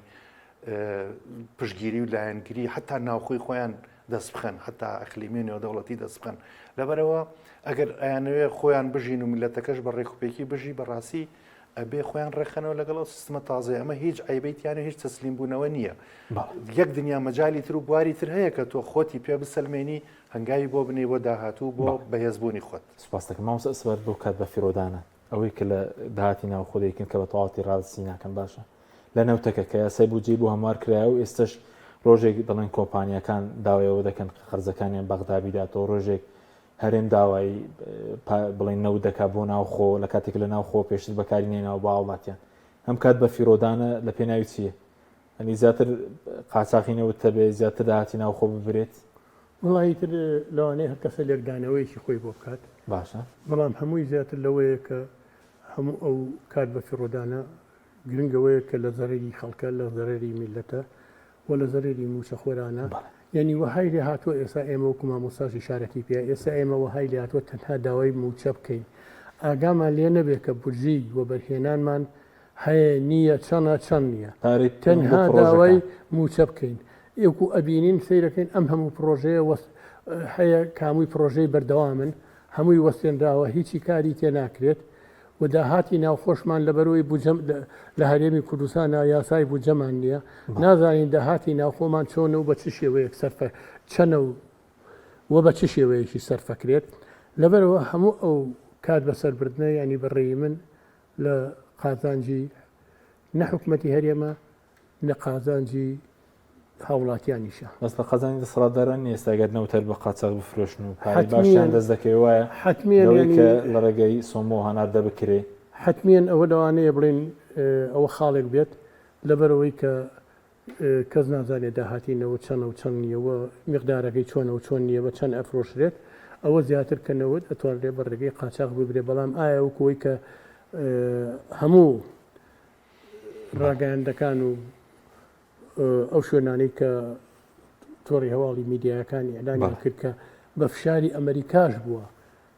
پشگیری و لایەنگیری حتا ناوخۆی خۆیان دەست بخەن حتا ئەقلیمی نێودەوڵەتی دەست بخەن لەبەرەوە ئەگەر ئەیانەوێ خۆیان بژین و میلەتەکەش بە ڕێکوپێکی بژی بەڕاستی ئەبێ خۆیان ڕێخەنەوە لەگەڵ ئەو سیستمە تازای ئەمە هیچ عیبەتیانە هیچ تەسلیم بوونەوە نییە یەک دنیا مەجای تر و بواری تر هەیە کە تۆ خۆتی پێ بسەلمێنی هەنگاوی بۆ بنێ بۆ داهاتوو بۆ بەهێزبوونی خۆت
سپاس دەکەم مامۆستا ئەسوەر بۆ کات بە فیرۆدانە ئەوەی کە لە داهاتی ناو خۆدەیەکن کە بە تەواوەتی ڕاستی ناکەن باشە لە نەوتەکە کە یاسای بودجێ بۆ هەموار کرایە و ئێستش ڕۆژێک دەڵێن کۆمپانیەکان داوایەوە دەکەن خەرجەکانیان بەغدا بیداتەوە ڕۆژێک هەرێم داوای بڵێن نەوت دەکات بۆ ناوخۆ لە کاتێک لە ناوخۆ پێشتر بەکاری نێناوە بە وڵاتیان ئەم کات بە فیرۆدانە لە پێناوی چییە؟ ئەنی زیاتر قاچاقینەوت هەبێ زیاتر داهاتی ناوخۆ ببرێت
وڵی تر لەوانەیە هەر کەسە لێکدانەوەیکی خۆی بۆ بکات
باشە
بەڵام هەمووی زیاتر لەوەیە کە هەموو ئەو کات بە فیرۆدانە گرنگەوەیە کە لە زەرری خەڵکە لە زەرری میلەتە و لە زەرری موچەخۆرانە یعنی وەهای لێ هاتووە ئێستا ئێمە وەکو مامۆستاژی شارەتی پێ ئێستا ئێمە وەهای لێ هاتووە تەنها داوای موچە بکەین ئاگامان لێ نەبێت کە بورجی وەبەرهێنانمان هەیە نییە چەند نییە تەنها داوای موچە بکەین ئێوکو ئەبینین سیرەکەین ئەم هەموو پرۆژەیە هەیە کامووی پرۆژەی بەردەوامن هەمووی وەستێنراوە هیچی کاری تێ ناکرێت و داهاتی ناوخۆشمان لەبەرەوەی لە هەرێمی کوردستانە یاسای بوجەمان نییە نازانین داهاتی ناوخۆمان چۆنە و بە چ شێوەیەک چەنە و بە چ شێوەیەکی سەرفەکرێت لەبەرەوە هەموو ئەو کات بەسەربردنە ینی بەڕێی من لە قازانجی نەحکومەتی هەرێمە نە قازانجی هاوڵاتیانیشە
بەس لە قەزانی دەسەڵاتداران ئێستاگەر نەوتەر بە قاچاق بفرۆشن و پای باشیان دەست دەکەوێت وایە
حتمیان
کە لە ڕێگەی سۆمۆ هەنار دەبکرێ
حتمیان ئەوە لەوانەیە بڵێن ئەوە خاڵێک بێت لەبەرەوەی کە کەس نازانێت داهاتینەوە چەنە و چەند نییەوە میقدارەکەی چۆنە و چۆن نییە بە چەند ئەفرۆشرێت ئەوە زیاتر کەنەوەت ئەتوانرێت بە ڕێگەی قاچاق ببرێ بەڵام ئایا وەکەوەی کە هەموو ڕاگەیاندەکان و ئەو شوێنانەی کە تۆڕی هەواڵی میدیاەکانی ئەلانی کرد کە بە فشاری ئەمریکاش بووە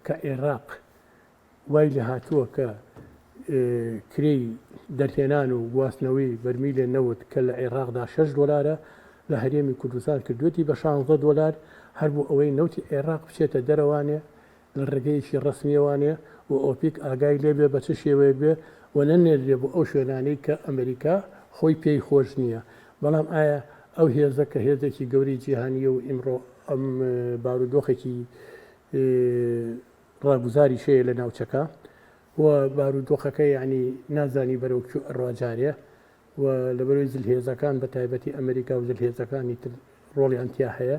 کە عێراق وای لە هاتووە کە کری دەرهێنان و گواستنەوەی بەرمیلێ نەوت کە لە عێراقدا 6 دلارە لە هەرێمی کوردستان کردوێتی بە 16 دلار هەر بوو ئەوەی نەوتی عێراق بچێتە دەرەوانێ لە ڕێگەیەکی ڕسمیەوانێ و ئۆپیک ئاگای لێبێ بە چ شێوەیە بێ و نەنێرێ بۆ ئەو شوێنانەی کە ئەمریکا خۆی پێی خۆش نییە بەڵام ئایا ئەو هێزە کە هێزێکی گەوری جیهانیە و ئیمڕۆ ئەم بارودۆخێکی ڕاگوزاری شەیە لە ناوچەکە و بارودۆخەکە یعنی نازانی بەرەو ڕواجارێ و لە بەرەوەی زلهێزەکان بە تایبەتی ئەمریکا و زلهێزەکانی تر ڕۆڵیان تیا هەیە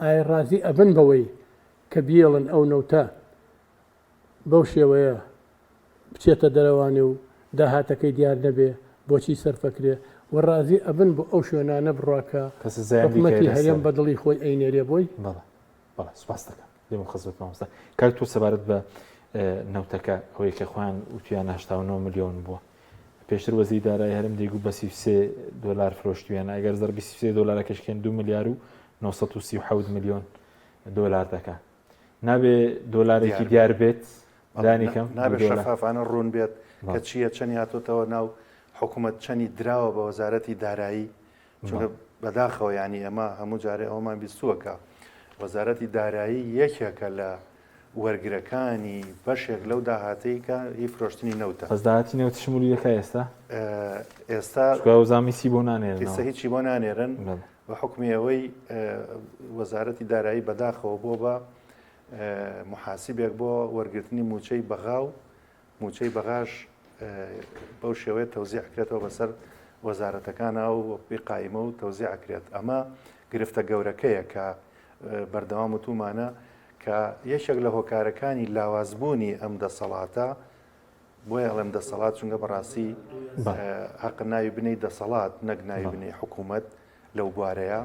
ئایا ڕازی ئەبن بەوەی کە بیێڵن ئەو نەوتە بەو شێوەیە بچێتە دەرەوانێ و داهاتەکەی دیار نەبێ بۆچی سەرفەکرێ و ڕازی ئەبن بۆ ئەو شوێنانە بڕواکە حکومەتی هەرێم بەدڵی خۆی ئەینێرێ بۆی
بەڵێ سوپاس دەکەم دێمە خزمەت مامۆستا کار تۆ سەبارەت بە نەوتەکە ئەوەی کە خۆیان وتیان 89 ملیۆن بووە پێشتر وەزیری دارایی هەرم دەیگو بە 33 دلار فرۆشتویان ئەگەر زەر 23 دلار کەشکێن 2 ملیار و 937 ملیۆن دلار دەکات نابێ دۆلارێکی دیار بێت دانیکەم
نابێت شەفافانە ڕوون بێت کە چییە چەندی هاتۆتەوە ناو حکوومەت چەندی دراوە بە وەزارەتی دارایی چونکە بەداخەوە ینی ئەمە هەموو جارێ ئەومان بیستووەکە وەزارەتی دارایی یەکێکە لە وەرگرەکانی بەشێک لەو داهاتەی کە هی فرۆشتنی نەوتە
بەس داهاتی نەوت شمولیەکە
ئێستا
زامیسی بۆ نانێرن
ئێستا هیچی بۆ نانێرن بە حکمی ئەوەی وەزارەتی دارایی بەداخەوە بۆ بە محاسیبێک بۆ وەرگرتنی موچەی بەغا و موچەی بەغاش بەو شێوەیە تەوزیع کرێتەوە بەسەر وەزارەتەکانە و قایمە و تەوزیع کرێت ئەمە گرفتە گەورەکەیە کە بەردەوام وتومانە کە یەکێک لە هۆکارەکانی لاوازبوونی ئەم دەسەڵاتە بۆیە ئەڵێم دەسەڵات چونکە بەڕاستی حەق ناوی بنەی دەسەڵات نەک ناوی بنەی حکوومەت لەو بوارەیە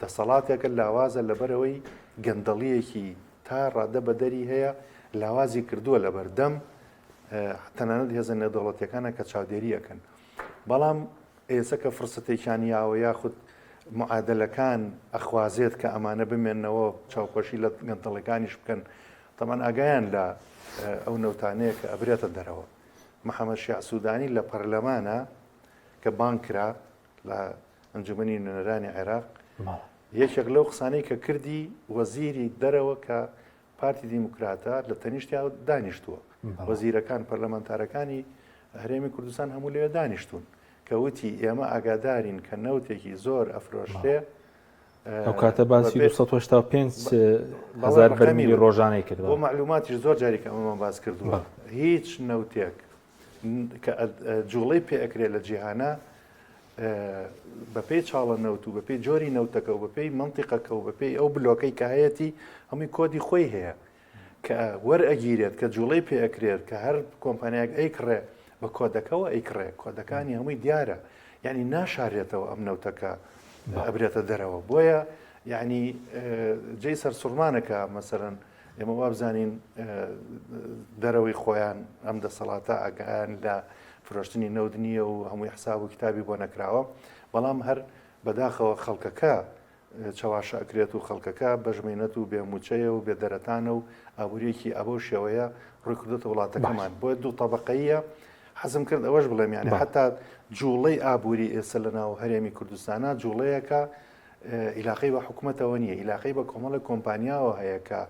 دەسەڵاتێکە لاوازە لەبەرەوەی گەندەڵیەکی تا ڕادە بەدەری هەیە لاوازی کردووە لە بەردەم تەنانەت هێزە نێودەوڵەتیەکانە کە چاودێری ئەەکەن بەڵام ئێستا کە فرسەتێکیان یاوە یاخود معادلەکان ئەخوازێت کە ئەمانە بمێنەوە چاوپۆشی لە گەندەڵەکانیش بکەن تەمان ئاگایان لە ئەو نەوتانەیە کە ئەبرێتە دەرەوە محەممەد شیع سوودانی لە پەرلەمانە کە بانکرا لە ئەنجومەنی نوێنەرانی عێراق یەکێک لەو قسانەی کە کردی وەزیری دەرەوە کە پارتی دیموکراتە لە تەنیشتیا دانیشتووە وەزیرەکان پەرلەمانتارەکانی هەرێمی کوردستان هەموو لێوێ دانیشتون کە وتی ئێمە ئاگادارین کە نەوتێکی زۆر ئەفرۆشتێ
ئەو کاتە باسی 285,000 بەرمیلی ڕۆژانەی کرد
بۆ معلوماتیش زۆر جاریکە ئەمەمان باس کردووە هیچ نەوتێک کە جوڵەی پێ ئەکرێت لە جیهانە بەپێی چاڵە نەوت و بەپێی جۆری نەوتەکە و بەپێی منتیقەکە و بەپێی ئەو بلۆکەی کە هەیەی هەمووی کۆدی خۆی هەیە کە وەرئەگیرێت کە جوڵەی پێ ئەکرێت کە هەر کۆمپانیاک ئەیکڕێ بە کۆدەکەەوە ئەیکڕێ کۆدەکانی هەمووی دیارە یعنی ناشارێتەوە ئەم نەوتەکە ئەبرێتە دەرەوە بۆیە یعنی جێی سەر سوورمانەکە مەسەرەن ئێمە وابزانین دەرەوەی خۆیان ئەم دەسەڵاتە ئاگایان لە فرۆشتنی نەوت نییە و هەمووی حساب و کتابی بۆ نەکراوە بەڵام هەر بەداخەوە خەڵکەکە چاواشە ئەکرێت و خەڵکەکە بەژمێنەت و بێموچەیە و بێدەرەتانە و ئابوووریەکی ئەبەو شێوەیە ڕووی کردێتە وڵاتەکەمان بۆیە دوو تەبەقەیە حەزم کرد ئەوەش بڵێم یانی حتا جوڵەی ئابووری ئێستا لە ناو هەرێمی کوردستانە جوڵەیەکە عیلاقەی بە حکوومەتەوە نییە عیلاقەی بە کۆمەڵی کۆمپانیاوە هەیە کە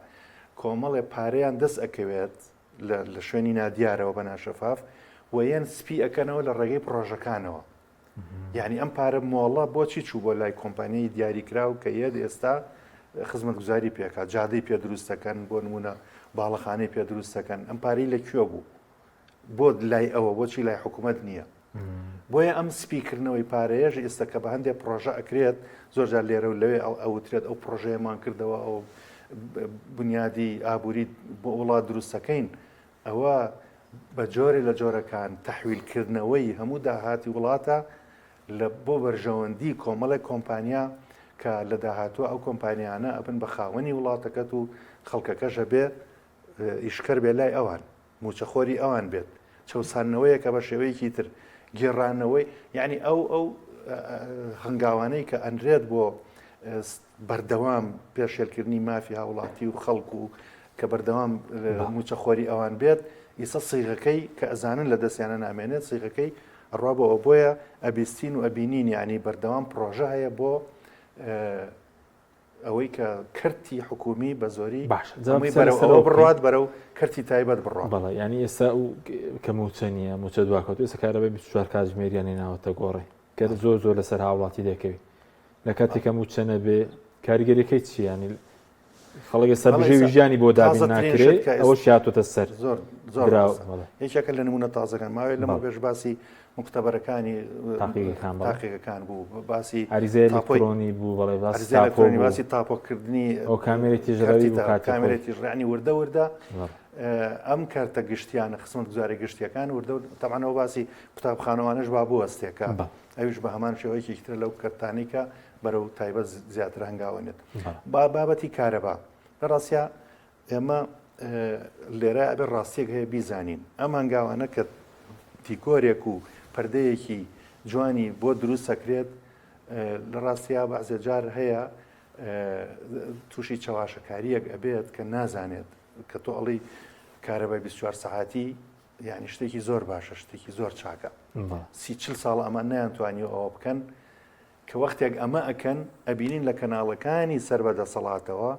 کۆمەڵێ پارەیان دەست ئەکەوێت لە شوێنی نادیارەوە بە ناشەفاف و یەن سپی ئەەکەنەوە لە ڕێگەی پرۆژەکانەوە یعنی ئەم پارە مۆڵە بۆچی چوو بۆ لای کۆمپانیای دیاریکراو کە یەد ئێستا خزمەت گوزاری پێکات جادەی پێ دروستەکەن بۆ نمونە باڵەخانەی پێ دروستەکەن ئەم پارەی لەکوێ بوو بۆ لای ئەوە بۆچی لای حکوومەت نییە بۆیە ئەم سپیکردنەوەی پارەیەش ئێستا کە بە هەندێک پرۆژە ئەکرێت زۆرجار لێرە و لەوێ ئەوترێت ئەو پرۆژەیەمان کردەوە ئەو بنیادی ئابووری بۆ وڵات دروستەکەین ئەوە بە جۆرێ لە جۆرەکان تەحویلکردنەوەی هەموو داهاتی وڵاتە لە بۆ بەرژەوەندی کۆمەڵێک کۆمپانیا کە لە داهاتوە ئەو کۆمپانیانە ئەبن بە خاوەنی وڵاتەکەت و خەڵکەکەشە بێ ئیشکەر بێ لای ئەوان موچەخۆری ئەوان بێت چەسانەوەیە کە بە شێوەیەکی تر گێڕانەوەی یعنی ئەو هەنگاوانەی کە ئەنرێت بۆ بەردەوام پێشێلکردنی مافی هاوڵاتی و خەڵکو و کە بەردەوام موچەخۆری ئەوان بێت ئیسە سیغەکەی کە ئەزانن لە دەستیانە نامێنێت سیغەکەی ڕوا بۆ بۆیە ئەبیستین و ئەبینین ینی بەردەوام پرۆژە هەیە بۆ ئەوەی کە کەرتی حکومی بە زۆری بەرەوە بڕات بەرەو کەرتی تایبەت بڕات
بەڵێ ینی ئێستا کە موچە نیە موچە دواکەوت ئێستا کارەبای 24 کاتژمێریان ناوەتە گۆڕی کە زۆر لەسەر هاوڵاتی دەکەوێت لە کاتێک کە موچە نەبێ کاریگەریەکەی چی ینی خەڵک ئێستا بژێوی ژیانی بۆ دابین ناکرێت ئەوە شاتۆتە سەر
زۆر یەکێکە لە نمونە تازەکان ماوەیە لەمە بێژ باسی مختبەرەکانی تاقیەکان بوو باسی
ئەریزە ئەلکترۆنی بوو بەڵێ
باسی تاپۆکردنی
ئەو کامێری تیژڕەوی
کامێری تیژڕانی وردە ئەم کارتە گشتیانە خزمەت گوزاری گشتیەکان وردە تەمانەوە باسی قوتابخانەوانش با بوو ئەستێکە ئەویش بە هەمان شێوەیەکی تر لەو کەرتانیکە بەرەو تایبەت زیاتر هەنگاوێنێت بابەتی کارەبا لە ڕاستیا ئێمە لێرە ئەبێ ڕاستیەک هەیە بیزانین ئەم هەنگاوانە کە دیکۆرێک و پەردەیەکی جوانی بۆ دروست سەکرێت لە ڕاستیا بەعزێ جار هەیە تووشی چاواشەکاریەک ئەبێت کە نازانێت کە تۆ ئەڵی کارەبای 24 سەعاتی یعنی شتێکی زۆر باشە شتێکی زۆر چاکە 40 ساڵ ئەمە نەیانتوانی ئەوە بکەن کە وەختێک ئەمە ئەکەن ئەبینین لە کەناڵەکانی سەربەدەسەڵاتەوە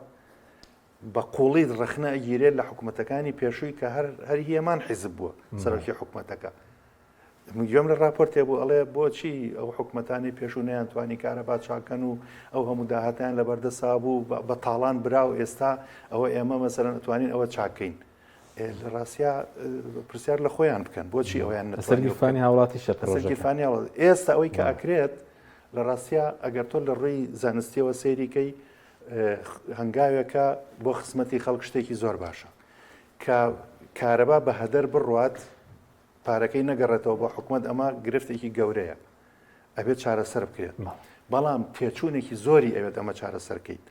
بە قوڵی ڕخنە ئەگیرێت لە حکوومەتەکانی پێشووی کە هەر هیەمان حیزب بووە سەرۆکی حکوومەتەکە گوێم لە راپۆرتێ بوو ئەڵێ بۆچی ئەو حکوومەتانی پێشوو نەیانتوانی کارەبا چاکەن و ئەو هەموو داهاتیان لە بەردەسا بوو بە تاڵان براو ئێستا ئەوە ئێمە مەسەرەن ئەتوانین ئەوە چاکەین لە ڕاستیا پرسیار لە خۆیان بکەن بۆچی ئەویان
سەرگیرفانی هاوڵاتی
سەرگیرفانی ئێستا ئەوەی کە ئەکرێت لە ڕاستیا ئەگەر تۆ لە ڕووی زانستیەوە سەیریکەی هەنگاوێکە بۆ خزمەتی خەڵک شتێکی زۆر باشە کە کارەبا بە هەدەر بڕوات پارەکەی نەگەڕێتەوە بۆ حکوومەت ئەمە گرفتێکی گەورەیە ئەبێت چارەسەر بکرێت بەڵام تێچوونێکی زۆری ئەوێت ئەمە چارەسەرکەیت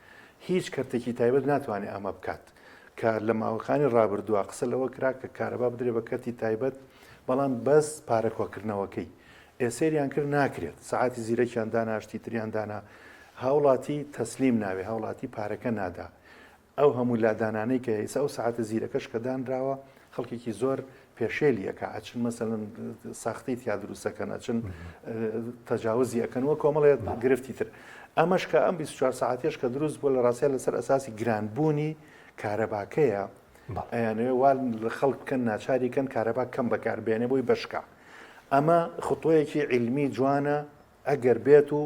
هیچ کەرتێکی تایبەت ناتوانێت ئەمە بکات کە لە ماوەکانی ڕابردووە قسە لەوە کرا کە کارەبا بدرێت بە کەرتی تایبەت بەڵام بەس پارەکۆکردنەوەکەی ئێسێریان کرد ناکرێت سعاتی زیرەکیان دانا شتی تریان دانا هاوڵاتی تەسلیم ناوێ هاوڵاتی پارەکە نادا ئەو هەموو لادانانەی کە ئێستا ئەو سعاتە زیرەکەش کە دانراوە خەڵکێکی زۆر پێشێلیەکە ئەچن مەسەڵەن ساختی تیا دروستەکەن ئەچن تەجاوزی ئەکەنەوە کۆمەڵێ گرفتی تر ئەمەش کە ئەم 24 ساعتیش کە دروست بووە لە ڕاستیە لەسەر ئەساسی گرانبوونی کارەباکەیە ئەیانەوێ وا لە خەڵک بکەن ناچاریکەن کارەبا کەم بەکاربێنێ بۆی بەشکە ئەمە خطوەیەکی علمی جوانە ئەگەر بێت و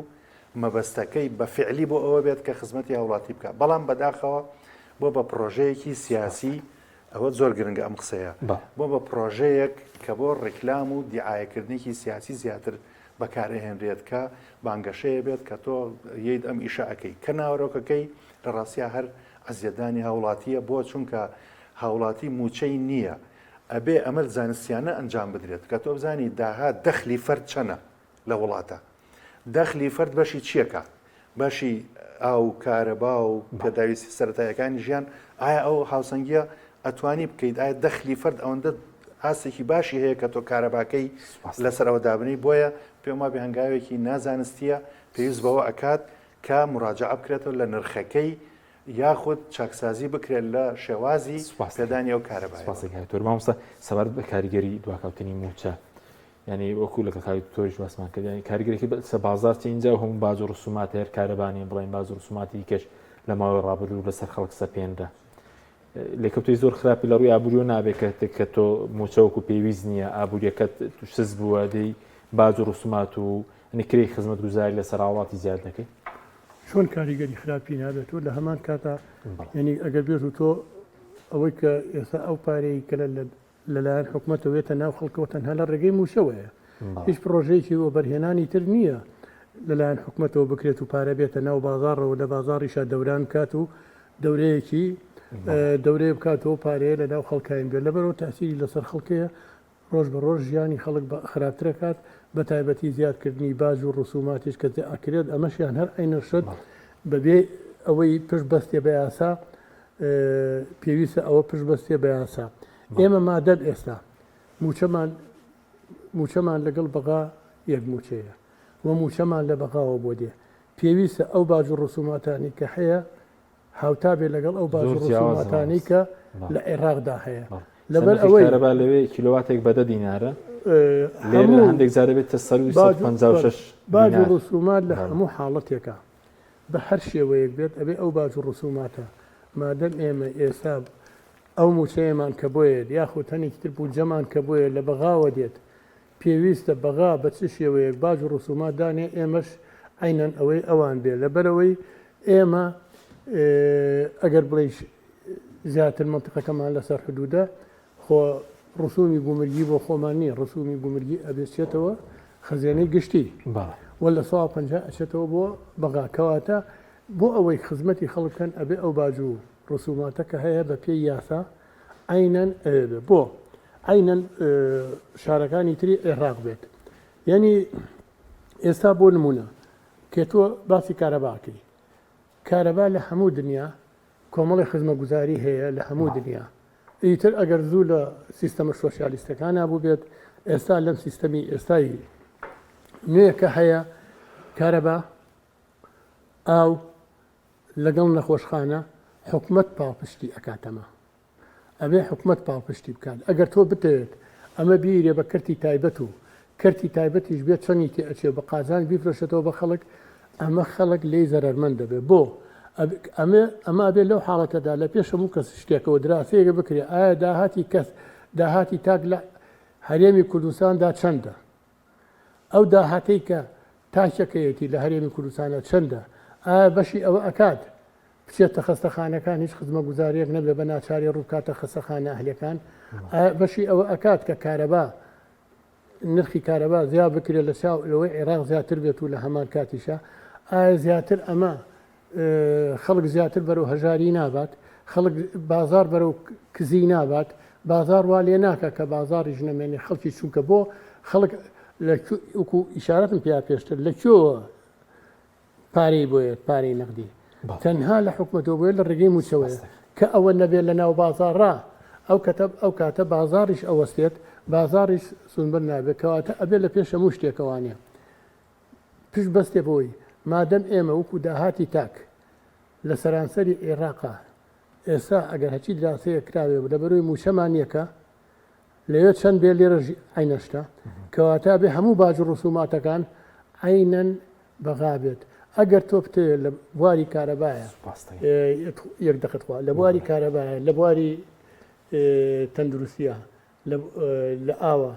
مەبەستەکەی بە فعلی بۆ ئەوە بێت کە خزمەتی هاوڵاتی بکە بەڵام بەداخەوە بۆ بە پرۆژەیەکی سیاسی ئەوە زۆر گرنگە ئەم قسەیە بۆ بە پرۆژەیەک کە بۆ ڕێکلام و دیعایەکردنێکی سیاسی زیاتر بەکارهێنرێت کە بانگەشەیە بێت کە تۆ یەید ئەم ئیشە ئەەکەی کە ناوەڕۆکەکەی لە ڕاستیا هەر ئەزیەدانی هاوڵاتیە بۆ چونکە هاوڵاتی موچەی نییە ئەبێ ئەمە زانستیانە ئەنجام بدرێت کە تۆ بزانی داها دەخلی فەرد چەنە لە وڵاتە دەخلی فەرد بەشی چیەکە بەشی ئاو کارەبا و پێداویستی سەرەتایەکانی ژیان ئایا ئەو هاوسەنگیە ئەتوانی بکەیت ئایا دەخلی فەرد ئەوەندە ئاستێکی باشی هەیە کە تۆ کارەباکەی لەسەرەوە دابنی بۆیە پێما بێ هەنگاوێکی نازانستیە پێویست بەوە ئەکات کە مراجعە بکرێتەوە لە نرخەکەی یاخود چاکسازی بکرێت لە شێوازی پێدانی ئەو کارەبای
مامۆستا سەبارەت بە کاریگەری دواکەوتنی موچە ینی وەکو لە کاوی تۆریش باسمان کرد ینی کاریگەرێکی سە بازار اینجا و هەموو باز و ڕسومات هەیە کارەبانی بڵین باز و ڕسوماتی کەش لە ماوەی ڕابردوو لەسەر خەڵک سەپێنرا لێکەوتەی زۆر خراپی لە ڕووی ئابووری نابێت کە تۆ موچەوەکو پێویست نییە ئابوووریەکەت توشتز بووە دەی باز و ڕسومات و نکرەی خزمەت گوزاری لەسەر هاوڵاتی زیاد دەکەی
چۆن کاریگەری خراپی نابێتەوە لە هەمان کاتا ینی ئەگەر بێت و تۆ ئەوەی کە ئێستا ئەو پارەی کە لەلایەن حکوومەتەوەێتە ناو خەڵکەوە تەنها لە ڕێگەی موشەوەیە هیچ پرۆژەیەکی وە بەرهێنانی تر نییە لەلایەن حکوومەتەوە بکرێت و پارە بێتە ناو بازارڕەوە لە بازاڕیشا دەوران کات و دەورەیەکی دەورەیە بکاتەوە پارەیە لە ناو خەڵکاین بێت لەبەرەوە تاسیری لەسەر خەڵکەیە ڕۆژ بە ڕۆژ ژیانی خەڵک خراپترەکات بە تایبەتی زیادکردنی باج و ڕسوماتیش کە ئاکرێت ئەمەشیان هەر ئەینە شت بەبێ ئەوەی پشت بەستێ بە یاسا پێویستە ئەوە پشت بەستێ بە یاسا ئێمە مادەم ئێستا موچەمان لەگەڵ بەغا یەک موچەیە و موچەمان لە بەغاوە بۆ دێ پێویستە ئەو باج و ڕسوماتانی کە هەیە هاوتا بێ لەگەڵ ئەو باج و ڕسوماتانی کە لە عێراقدا هەیە
لەبەر ئەوەی کارەبا لەوێ کیلۆواتێک بەدە دینارە لێرە هەندێک جارە بێتە 156
باج و ڕسومات لە هەموو حاڵەتێکە بە هەر شێوەیەک بێت ئەبێ ئەو باج و ڕسوماتە مادەم ئێمە ئێستا ئەو موچەیەمان کە بۆیە یاخود هەنێکی تر بوجەمان کە بۆیە لە بەغاوە دێت پێویستە بەغا بە چ شێوەیەک باج و ڕسومات دانێ ئێمەش عینەن ئەوەی ئەوان بێ لەبەرەوەی ئێمە ئەگەر بڵێش زیاتر منتقەکەمان لەسەر حدودە خۆ ڕسومی گومرگی بۆ خۆمان نییە ڕسومی گومرگی ئەبێتێتەوە خەزیێنەی گشتی وە لە 150 ئەچێتەوە بۆ بەغاکەواتە بۆ ئەوەی خزمەتی خەڵکەن ئەبێ ئەو باج و ڕسوماتە کە هەیە بە پێی یاسا عینەن ئەبێ بۆ عینەن شارەکانی تری عێراق بێت یعنی ئێستا بۆ نمونە کێ تۆ باسی کارەباکەی کارەبا لە هەموو دنیا کۆمەڵی خزمەتگوزاری هەیە لە هەموو دنیا ئیتر ئەگەر زوو لە سیستەمە سۆسیالیستەکان بوو بێت ئێستا لەم سیستەمی ئێستایی نوێیەکە هەیە کارەبا ئاو لەگەڵ نەخۆشخانە حکومت پاڵپشتی ئەکاتەمە ئەبێ حکومت پاڵپشتی بکات ئەگەر تۆ بتێت ئەمە بیرێ بە کەرتی تایبەت و کەرتی تایبەتیش بێت چەندی تێ ئەچێ بە قازان بیفرۆشێتەوە بە خەڵک ئەمە خەڵک لێی زەرمەند دەبێت بۆ ئەمە بێت لەو حاڵەتەدا لە پێش هەموو کەس شتێکەوە دراسەیەکە بکرێ ئایا داهاتی کەس داهاتی تاک لە هەرێمی کوردستاندا چەندە ئەو داهاتەی کە تاکەکەیەتی لە هەرێمی کوردستانە چەندە ئایا بەشی ئەوە ئەکات بچێتە خستەخانەکان هیچ خزمەتگوزاریەک نەبێ بە ناچاری ڕووکاتە خستەخانە ئەهلەکان بەشی ئەوە ئەکات کە کارەبا نرخی کارەبا زیاد بکرێت لە چاو لەوەی عێراق زیاتر بێت و لە هەمان کاتیشە ئایا زیاتر ئەمە خەڵک زیاتر بەرەو هەژاری نابات خەڵک بازار بەرەو کزی نابات بازار وا لێ ناکە کە بازاری ژنەمێنێ خەڵکی چونکە بۆ خەڵک وەکو ئیشارەتم پێیا پێشتر لەکوێوە پارەی بۆیە پارەی نەقدی تەنها لە حکومەتەوە بۆیە لە ڕێگەی موچەوەیە کە ئەوە نەبێت لە ناو بازارڕا ئەو کاتە بازاریش ئەوەستێت بازاریش سونبەر نابێت کەواتە ئەبێت لە پێش هەموو شتێکەوانە پشت بەستێ بۆی مادەم ئێمە وەکو داهاتی تاک لە سەرانسەری عێراقا ئێستا ئەگەر هەچی دراسەیە کراوێ لە بەروی موچەمانیەکە لەوێ چەند بێ لێرە عینەشتا کەواتە بێ هەموو باج و ڕسوماتەکان عینەن بەغا بێت ئەگەر تۆ بتێ لە بواری کارەبایە یەک دەقەتخوا لە بواری کارەبایە لە بواری تەندروستیە لە ئاوە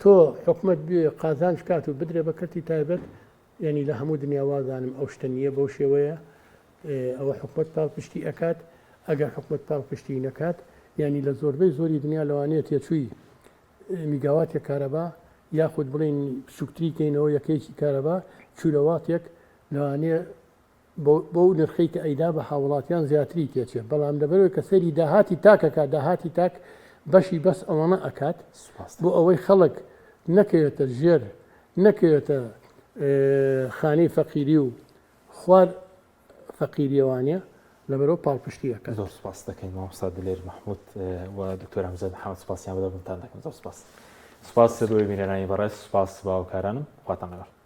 تۆ حکومت بێ قازان شکات و بدرێ بە کەرتی تایبەت یعنی لە هەموو دنیا وازانم ئەو شتە نییە بەو شێوەیە ئەوە حکومت پاڵپشتی ئەکات ئەگەر حکومت پاڵپشتی نەکات ینی لە زۆربەی زۆری دنیا لەوانەیە تێچووی میگاواتێک کارەبا یاخود بڵێن سوکتریکەینەوە یەکەیەکی کارەبا چورەواتێک لەوانەیە بۆ نرخی کە ئەیدا بە هاوڵاتیان زیاتری تێچێت بەڵام دەبەرەوەی کە سەری داهاتی تاکەکە داهاتی تاک بەشی بەس ئەوەنە ئەکات بۆ ئەوەی خەڵک نەکەوێتە ژێر نەکەوێتە خانەی فەقیری و خوار فەقیریەوانە لەبەرەوە پاڵپشتیەکە
زۆر سپاس دەکەین مامۆستا دلێر محمود و دکتۆر حەمزە محەممەد سپاسیان بەدەبوونتان دەکەم زۆر سپاس سپاس بۆی بینەرانی بەڕێز سپاس باوکارانم خواتان لەگەڵ